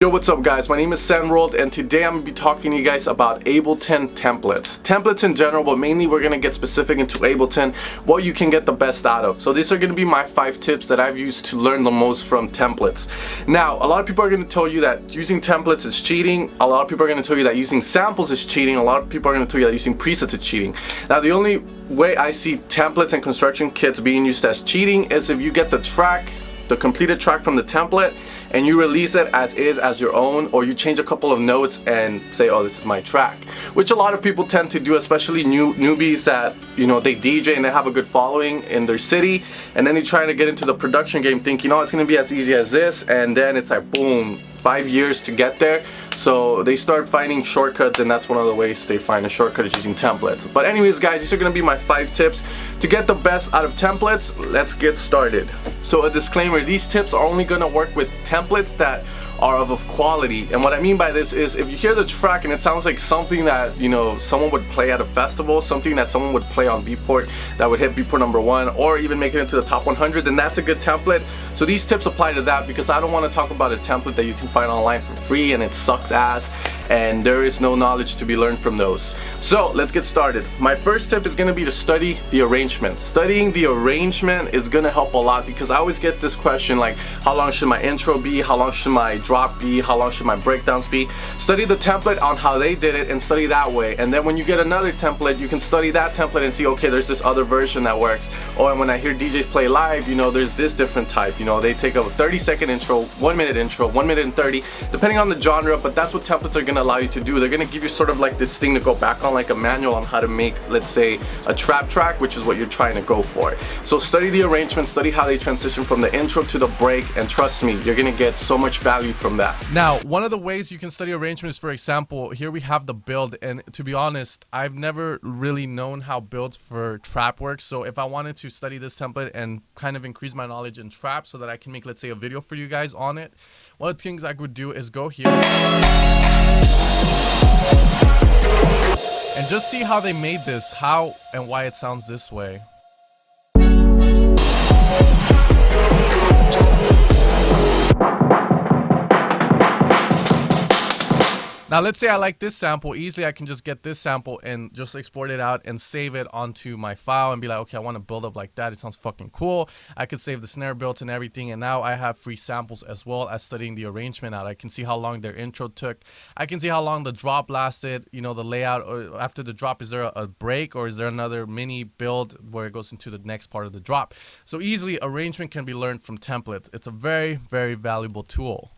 Yo, what's up guys? My name is Sandworld and today I'm going to be talking to you guys about Ableton templates. Templates in general, but mainly we're going to get specific into Ableton, what you can get the best out of. So these are going to be my 5 tips that I've used to learn the most from templates. Now, a lot of people are going to tell you that using templates is cheating. A lot of people are going to tell you that using samples is cheating. A lot of people are going to tell you that using presets is cheating. Now, the only way I see templates and construction kits being used as cheating is if you get the track, the completed track from the template, and you release it as is, as your own, or you change a couple of notes and say, oh, this is my track, which a lot of people tend to do, especially newbies that, you know, they DJ and they have a good following in their city, and then they try to get into the production game thinking, oh, it's gonna be as easy as this, and then it's like, boom, 5 years to get there. So they start finding shortcuts, and that's one of the ways they find a shortcut is using templates. But anyways guys, these are going to be my 5 tips to get the best out of templates. Let's get started. So a disclaimer, these tips are only going to work with templates that are of quality. And what I mean by this is if you hear the track and it sounds like something that, you know, someone would play at a festival, something that someone would play on Beatport that would hit Beatport #1 or even make it into the top 100, then that's a good template. So these tips apply to that because I don't want to talk about a template that you can find online for free and it sucks ass and there is no knowledge to be learned from those. So let's get started. My first tip is going to be to study the arrangement. Studying the arrangement is going to help a lot because I always get this question like, how long should my intro be? How long should my drop be? How long should my breakdowns be? Study the template on how they did it and study that way. And then when you get another template, you can study that template and see, okay, there's this other version that works. Oh, and when I hear DJs play live, you know, there's this different type. You know, they take a 30-second intro, 1 minute intro, 1 minute and 30, depending on the genre, but that's what templates are going to allow you to do. They're going to give you sort of like this thing to go back on, like a manual on how to make, let's say, a trap track, which is what you're trying to go for. So study the arrangement, study how they transition from the intro to the break, and trust me, you're going to get so much value from that. Now, one of the ways you can study arrangement is, for example, here we have the build, and to be honest, I've never really known how builds for trap work. So if I wanted to study this template and kind of increase my knowledge in trap so that I can make, let's say, a video for you guys on it, one of the things I would do is go here and just see how they made this, how and why it sounds this way. Now, let's say I like this sample. Easily, I can just get this sample and just export it out and save it onto my file and be like, okay, I want to build up like that. It sounds fucking cool. I could save the snare built and everything. And now I have free samples as well as studying the arrangement out. I can see how long their intro took. I can see how long the drop lasted, you know, the layout. Or after the drop, is there a break or is there another mini build where it goes into the next part of the drop? So easily, arrangement can be learned from templates. It's a very, very valuable tool.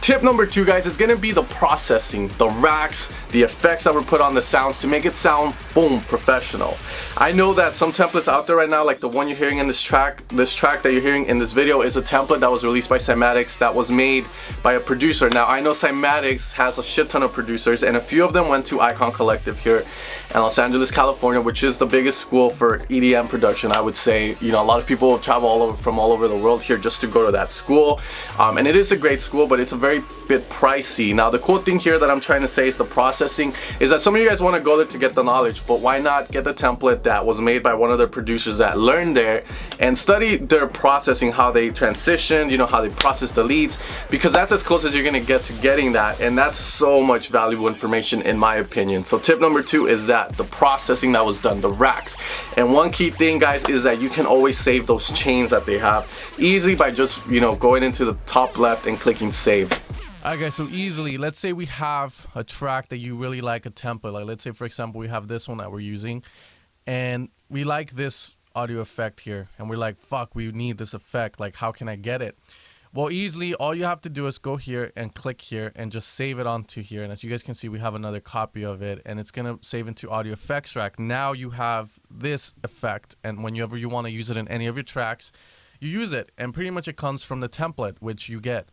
Tip number 2, guys, is going to be the processing, the racks, the effects that were put on the sounds to make it sound, boom, professional. I know that some templates out there right now, like the one you're hearing in this track that you're hearing in this video is a template that was released by Cymatics that was made by a producer. Now, I know Cymatics has a shit ton of producers, and a few of them went to Icon Collective here in Los Angeles, California, which is the biggest school for EDM production, I would say. You know, a lot of people travel from all over the world here just to go to that school, and it is a great school, but it's a very bit pricey. Now, the cool thing here that I'm trying to say is the processing is that some of you guys want to go there to get the knowledge, but why not get the template that was made by one of their producers that learned there and study their processing, how they transitioned, you know, how they process the leads, because that's as close as you're going to get to getting that, and that's so much valuable information in my opinion. So tip number 2 is that the processing that was done, the racks. And one key thing, guys, is that you can always save those chains that they have easily by just, you know, going into the top left and clicking save. Alright guys, so easily, let's say we have a track that you really like, a template. Like let's say, for example, we have this one that we're using and we like this audio effect here and we're like, fuck, we need this effect. Like, how can I get it? Well, easily, all you have to do is go here and click here and just save it onto here. And as you guys can see, we have another copy of it and it's going to save into audio effects track. Now you have this effect, and whenever you want to use it in any of your tracks, you use it, and pretty much it comes from the template, which you get.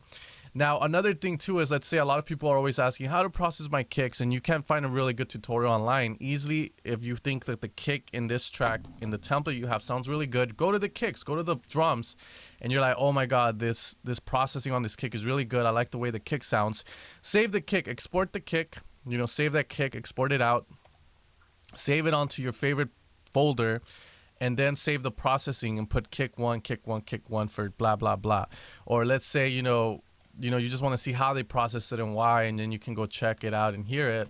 Now, another thing too is, let's say a lot of people are always asking how to process my kicks, and you can't find a really good tutorial online. Easily, if you think that the kick in this track, in the template you have, sounds really good, go to the kicks, go to the drums, and you're like, oh my god, this processing on this kick is really good. I like the way the kick sounds. Save the kick, export the kick, you know, save that kick, export it out, save it onto your favorite folder, and then save the processing and put kick one, kick one, kick one for blah, blah, blah. Or let's say, you know, you know, you just want to see how they process it and why, and then you can go check it out and hear it.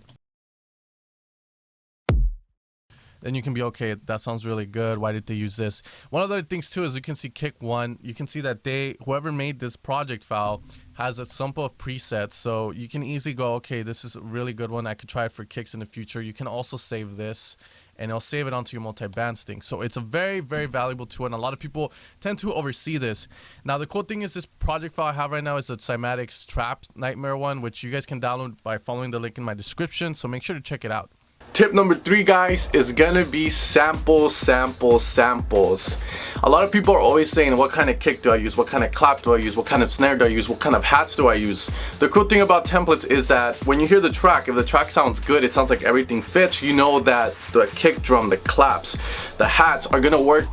Then you can be, okay, that sounds really good. Why did they use this? One of the other things too is you can see kick one. You can see that whoever made this project file has a sample of presets. So you can easily go, okay, this is a really good one. I could try it for kicks in the future. You can also save this and it'll save it onto your multi-band thing. So it's a very, very valuable tool, and a lot of people tend to oversee this. Now, the cool thing is this project file I have right now is a Cymatics Trap Nightmare one, which you guys can download by following the link in my description. So make sure to check it out. Tip number 3, guys, is gonna be samples. A lot of people are always saying, what kind of kick do I use? What kind of clap do I use? What kind of snare do I use? What kind of hats do I use? The cool thing about templates is that when you hear the track, if the track sounds good, it sounds like everything fits, you know that the kick drum, the claps, the hats are gonna work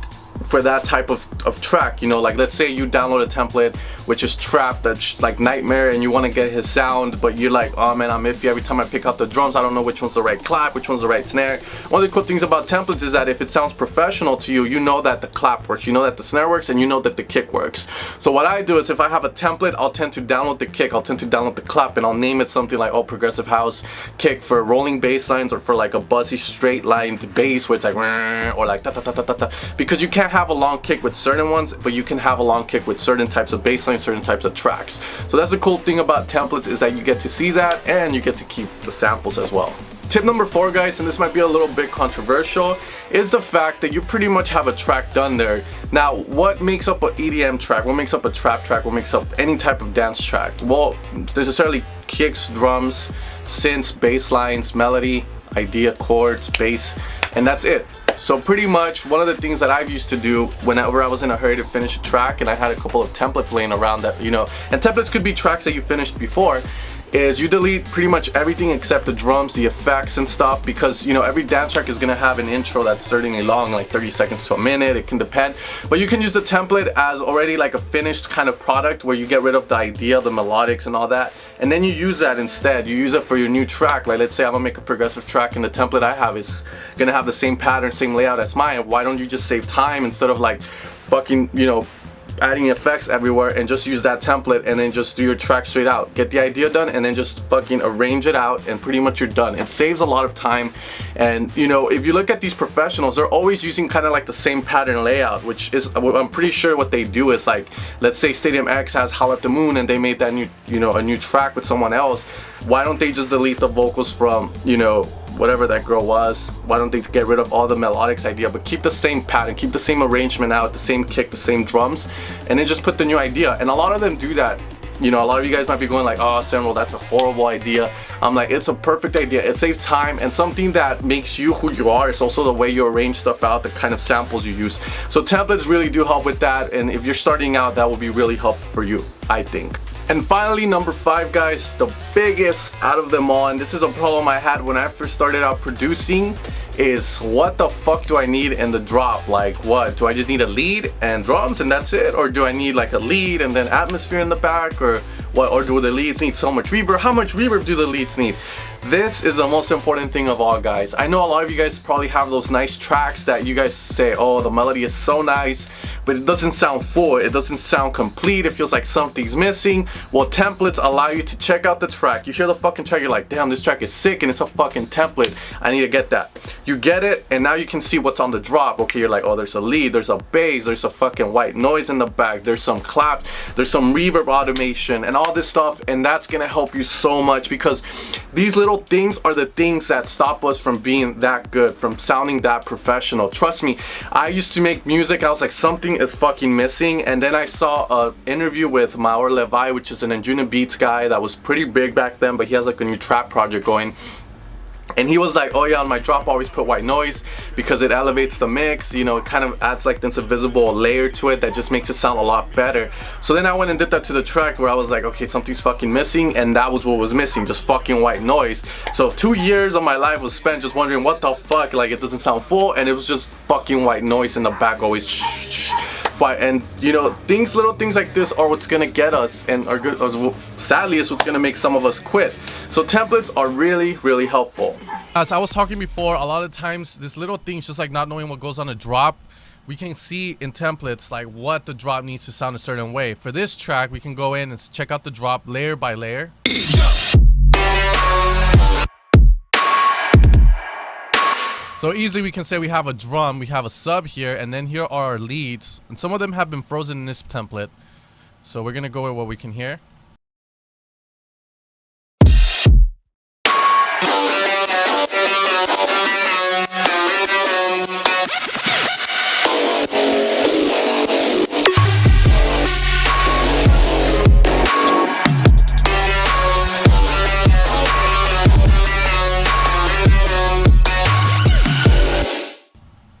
for that type of track. You know, like let's say you download a template which is Trap, that's like Nightmare, and you want to get his sound, but you're like, oh man, I'm iffy every time I pick up the drums, I don't know which one's the right clap, which one's the right snare. One of the cool things about templates is that if it sounds professional to you, you know that the clap works, you know that the snare works, and you know that the kick works. So what I do is, if I have a template, I'll tend to download the kick, I'll tend to download the clap, and I'll name it something like, oh, progressive house kick for rolling bass lines, or for like a buzzy straight lined bass where it's like, or like da da da da da da. Because you can't have a long kick with certain ones, but you can have a long kick with certain types of bass lines, certain types of tracks. So that's the cool thing about templates, is that you get to see that, and you get to keep the samples as well. Tip number 4, guys, and this might be a little bit controversial, is the fact that you pretty much have a track done there. Now, what makes up an EDM track? What makes up a trap track? What makes up any type of dance track? Well, necessarily kicks, drums, synths, bass lines, melody, idea, chords, bass, and that's it. So pretty much one of the things that I've used to do whenever I was in a hurry to finish a track, and I had a couple of templates laying around that, you know, and templates could be tracks that you finished before, is you delete pretty much everything except the drums, the effects and stuff, because, you know, every dance track is gonna have an intro that's certainly long, like 30 seconds to a minute, it can depend, but you can use the template as already like a finished kind of product where you get rid of the idea, the melodics and all that, and then you use that instead. You use it for your new track. Like let's say I'm gonna make a progressive track, and the template I have is gonna have the same pattern, same layout as mine. Why don't you just save time instead of like fucking, you know, adding effects everywhere, and just use that template and then just do your track straight out. Get the idea done and then just fucking arrange it out, and pretty much you're done. It saves a lot of time. And you know, if you look at these professionals, they're always using kind of like the same pattern layout, which is, I'm pretty sure what they do is, like, let's say Stadium X has Howl at the Moon and they made that new, you know, a new track with someone else. Why don't they just delete the vocals from, you know, whatever that girl was? Why don't they get rid of all the melodics idea, but keep the same pattern, keep the same arrangement out, the same kick, the same drums, and then just put the new idea? And a lot of them do that. You know, a lot of you guys might be going like, oh, Samuel, that's a horrible idea. I'm like, it's a perfect idea. It saves time, and something that makes you who you are. It's also the way you arrange stuff out, the kind of samples you use. So templates really do help with that, and if you're starting out, that will be really helpful for you, I think. And finally, number 5, guys, the biggest out of them all, and this is a problem I had when I first started out producing, is what the fuck do I need in the drop? Like, what? Do I just need a lead and drums and that's it? Or do I need like a lead and then atmosphere in the back? Or what? Or do the leads need so much reverb? How much reverb do the leads need? This is the most important thing of all, guys. I know a lot of you guys probably have those nice tracks that you guys say, oh, the melody is so nice, but it doesn't sound full, it doesn't sound complete, it feels like something's missing. Well, templates allow you to check out the track. You hear the fucking track, you're like, damn, this track is sick, and it's a fucking template. I need to get that. You get it, and now you can see what's on the drop. Okay, you're like, oh, there's a lead, there's a bass, there's a fucking white noise in the back, there's some clap, there's some reverb automation, and all this stuff, and that's gonna help you so much, because these little things are the things that stop us from being that good, from sounding that professional. Trust me, I used to make music, I was like, something is fucking missing, and then I saw an interview with Maor Levi, which is an Anjuna Beats guy that was pretty big back then, but he has like a new trap project going. And he was like, oh yeah, on my drop I always put white noise because it elevates the mix, you know, it kind of adds like this invisible layer to it that just makes it sound a lot better. So then I went and did that to the track, where I was like, okay, something's fucking missing, and that was what was missing, just fucking white noise. So 2 years of my life was spent just wondering what the fuck, like it doesn't sound full, and it was just fucking white noise in the back always. And you know, little things like this are what's gonna get us, and are good, sadly, is what's gonna make some of us quit. So templates are really, really helpful. As I was talking before, a lot of times this little things, just like not knowing what goes on a drop, we can see in templates like what the drop needs to sound a certain way. For this track, we can go in and check out the drop layer by layer. So easily we can say we have a drum, we have a sub here, and then here are our leads. And some of them have been frozen in this template. So we're gonna go with what we can hear.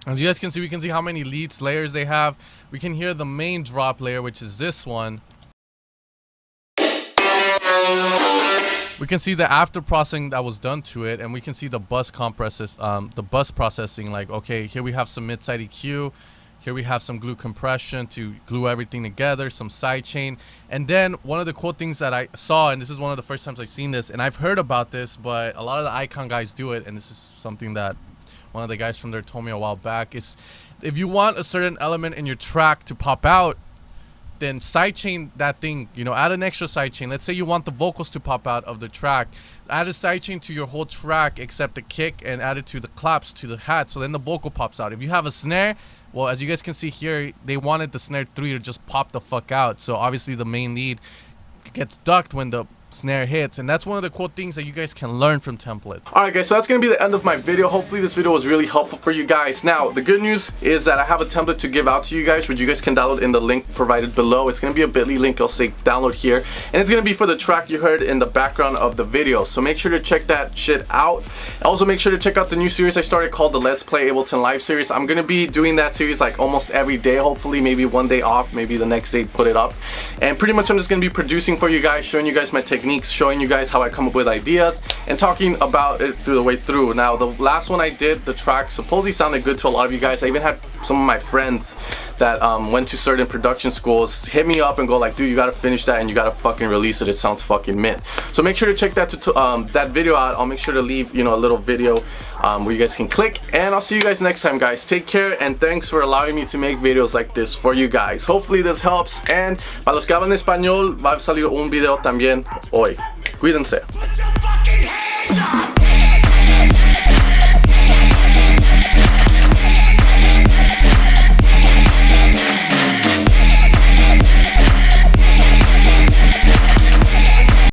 As you guys can see, we can see how many leads layers they have. We can hear the main drop layer, which is this one. We can see the after processing that was done to it, and we can see the bus compresses, the bus processing. Like, okay, here we have some mid-side EQ, here we have some glue compression to glue everything together, some sidechain, and then one of the cool things that I saw, and this is one of the first times I've seen this, and I've heard about this, but a lot of the Icon guys do it, and this is something that one of the guys from there told me a while back, is if you want a certain element in your track to pop out, then sidechain that thing, you know, add an extra sidechain. Let's say you want the vocals to pop out of the track, add a sidechain to your whole track except the kick, and add it to the claps, to the hat, so then the vocal pops out. If you have a snare, well, as you guys can see here, they wanted the snare 3 to just pop the fuck out, so obviously the main lead gets ducked when the snare hits, and that's one of the cool things that you guys can learn from templates. Alright guys, so that's going to be the end of my video. Hopefully this video was really helpful for you guys. Now, the good news is that I have a template to give out to you guys, which you guys can download in the link provided below. It's going to be a bit.ly link. I'll say download here, and it's going to be for the track you heard in the background of the video. So make sure to check that shit out. Also make sure to check out the new series I started called the Let's Play Ableton Live series. I'm going to be doing that series like almost every day, hopefully, maybe one day off, maybe the next day put it up. And pretty much I'm just going to be producing for you guys, showing you guys my techniques, showing you guys how I come up with ideas, and talking about it through the way through. Now, the last one I did, the track supposedly sounded good to a lot of you guys. I even had some of my friends that went to certain production schools hit me up and go like, dude, you gotta finish that and you gotta fucking release it. It sounds fucking mint. So make sure to check that that video out. I'll make sure to leave, you know, a little video where you guys can click, and I'll see you guys next time, guys. Take care, and thanks for allowing me to make videos like this for you guys. Hopefully this helps, and para los que hablan español va a salir un video también hoy. Cuídense.